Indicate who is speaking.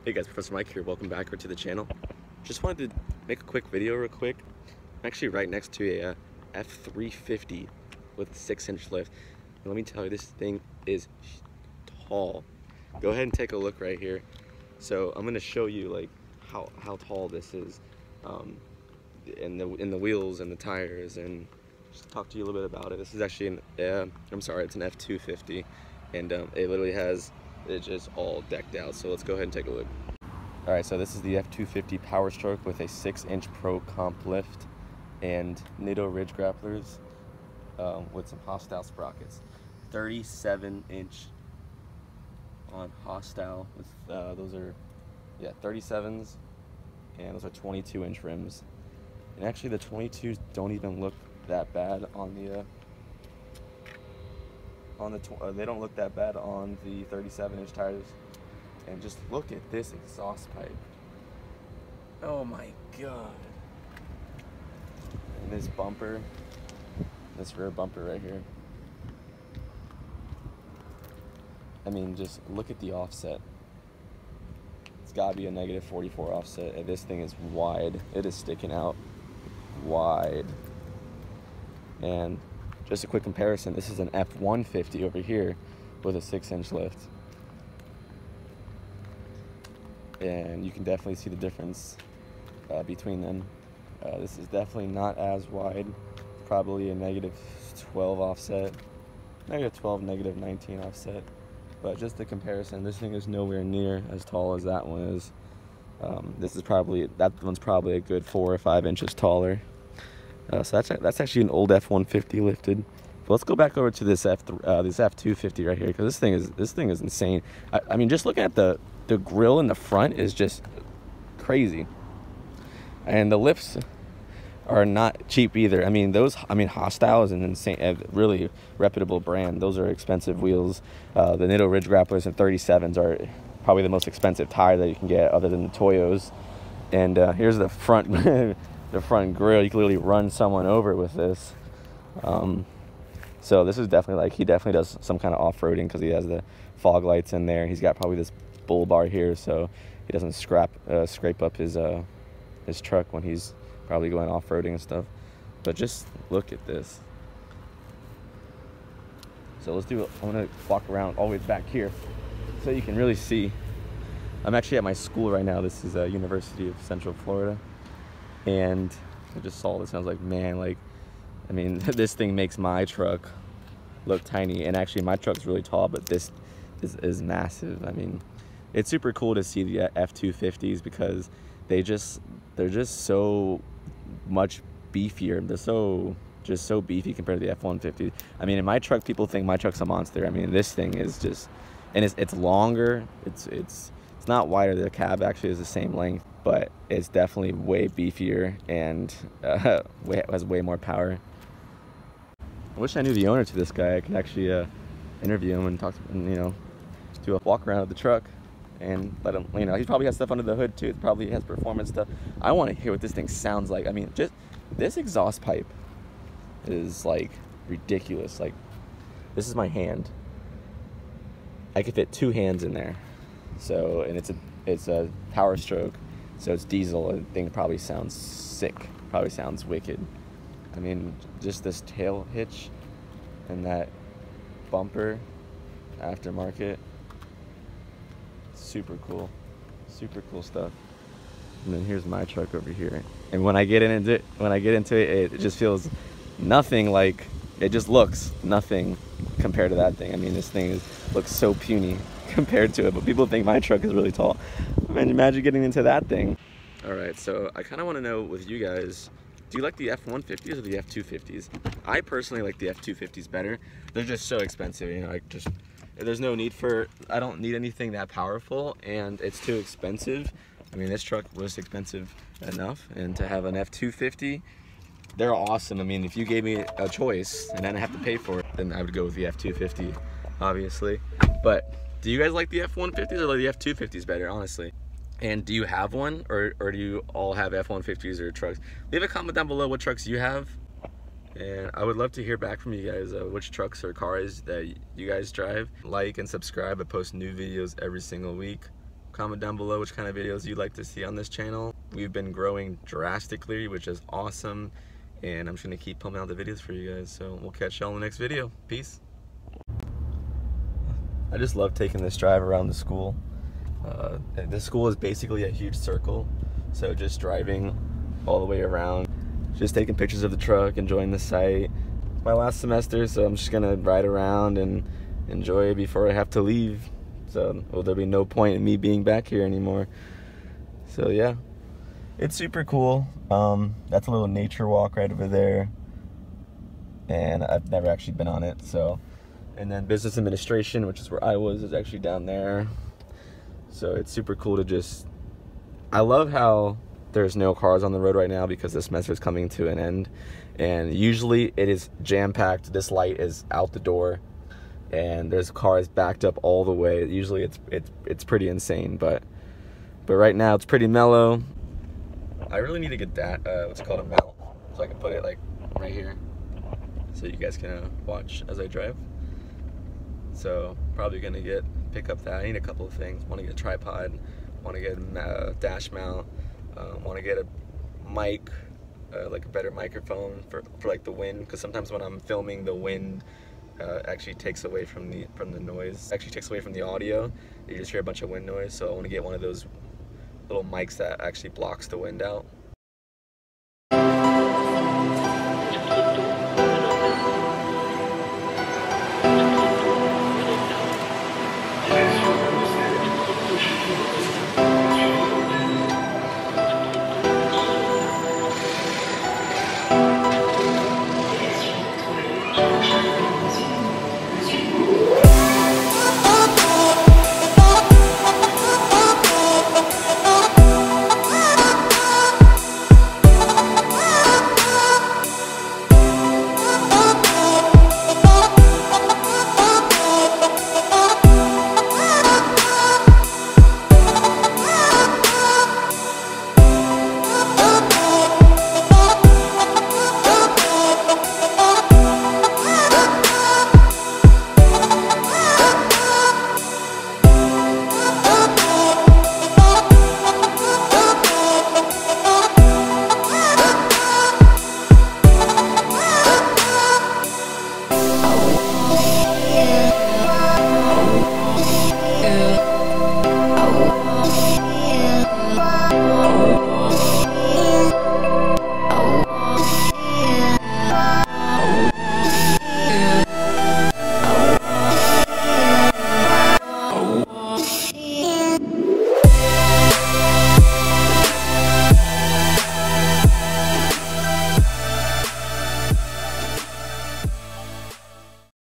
Speaker 1: Hey guys, Professor Mike here. Welcome back to the channel. Just wanted to make a quick video real quick. I'm actually right next to a F-350 with a 6-inch lift. And let me tell you, this thing is tall. Go ahead and take a look right here. So I'm going to show you like how tall this is, in the wheels and the tires, and just talk to you a little bit about it. This is actually it's an F-250, and it literally has it's just all decked out. So let's go ahead and take a look. Alright, so this is the F-250 Powerstroke with a 6-inch Pro Comp lift and Nitto ridge grapplers with some hostile sprockets. 37-inch on hostile with those are 37s, and those are 22-inch rims. And actually the 22s don't even look that bad on they don't look that bad on the 37-inch tires. And just look at this exhaust pipe. Oh my god. And this bumper, this rear bumper right here. I mean, just look at the offset. It's gotta be a -44 offset. And this thing is wide. It is sticking out wide. And just a quick comparison, this is an F-150 over here with a 6-inch lift. And you can definitely see the difference between them. This is definitely not as wide, probably a -12 offset, -12, -19 offset. But just the comparison, this thing is nowhere near as tall as that one is. That one's probably a good 4 or 5 inches taller. So that's actually an old F-150 lifted. But let's go back over to this F-250 right here, because this thing is insane. I mean, just looking at the grill in the front is just crazy, and the lifts are not cheap either. I mean, Hostile is an insane, really reputable brand. Those are expensive wheels. The Nitto ridge grapplers and 37s are probably the most expensive tire that you can get, other than the Toyos. And here's the front the front grill. You can literally run someone over with this. So this is definitely, he definitely does some kind of off-roading, because he has the fog lights in there. He's got probably this bull bar here, so he doesn't scrape up his truck when he's probably going off-roading and stuff. But just look at this. So let's do it. I'm gonna walk around all the way back here so you can really see. I'm actually at my school right now. This is University of Central Florida, and I just saw this and I was like, man, I mean, this thing makes my truck look tiny. And actually my truck's really tall, but this is massive. I mean, it's super cool to see the F-250s, because they're just so much beefier. They're just so beefy compared to the F-150. I mean, in my truck, people think my truck's a monster. I mean, this thing is just, and it's longer. It's not wider. The cab actually is the same length, but it's definitely way beefier and has way more power. I wish I knew the owner to this guy. I could actually interview him and talk to him, do a walk around of the truck and let him, he probably has stuff under the hood too. Probably has performance stuff. I want to hear what this thing sounds like. I mean, just this exhaust pipe is ridiculous. This is my hand. I could fit 2 hands in there. So, and it's a Powerstroke, so it's diesel. The thing probably sounds sick. Probably sounds wicked. I mean, just this tail hitch and that bumper, aftermarket, super cool stuff. And then here's my truck over here. And when I get into it, it just feels nothing like. It just looks nothing compared to that thing. I mean, this thing looks so puny compared to it, but people think my truck is really tall. I mean, imagine getting into that thing. All right, so I kind of want to know with you guys, do you like the F-150s or the F-250s? I personally like the F-250s better. They're just so expensive, there's no need for, I don't need anything that powerful, and it's too expensive. I mean, this truck was expensive enough, and to have an F-250, they're awesome. I mean, if you gave me a choice and I didn't have to pay for it, then I would go with the F-250, obviously. But do you guys like the F-150s or like the F-250s better, honestly? And do you have one, or do you all have F-150s or trucks? Leave a comment down below what trucks you have. And I would love to hear back from you guys, which trucks or cars that you guys drive. Like and subscribe. I post new videos every single week. Comment down below which kind of videos you'd like to see on this channel. We've been growing drastically, which is awesome, and I'm just gonna keep pumping out the videos for you guys. So we'll catch y'all in the next video. Peace. I just love taking this drive around the school. The school is basically a huge circle, so just driving all the way around, just taking pictures of the truck, enjoying the site. It's my last semester, so I'm just gonna ride around and enjoy it before I have to leave. So there'll be no point in me being back here anymore. So yeah, it's super cool. That's a little nature walk right over there, and I've never actually been on it. So, and then business administration, which is where I was, is actually down there. So it's super cool to just, I love how there's no cars on the road right now because the semester is coming to an end, and usually it is jam-packed. This light is out the door and there's cars backed up all the way. Usually it's pretty insane, but right now it's pretty mellow. I really need to get that what's called a mount, so I can put it like right here so you guys can watch as I drive. So probably gonna pick up that. I need a couple of things. Want to get a tripod, want to get a dash mount, want to get a mic, like a better microphone for like the wind, because sometimes when I'm filming, the wind actually takes away from the noise. Actually takes away from the audio. You just hear a bunch of wind noise. So I want to get one of those little mics that actually blocks the wind out.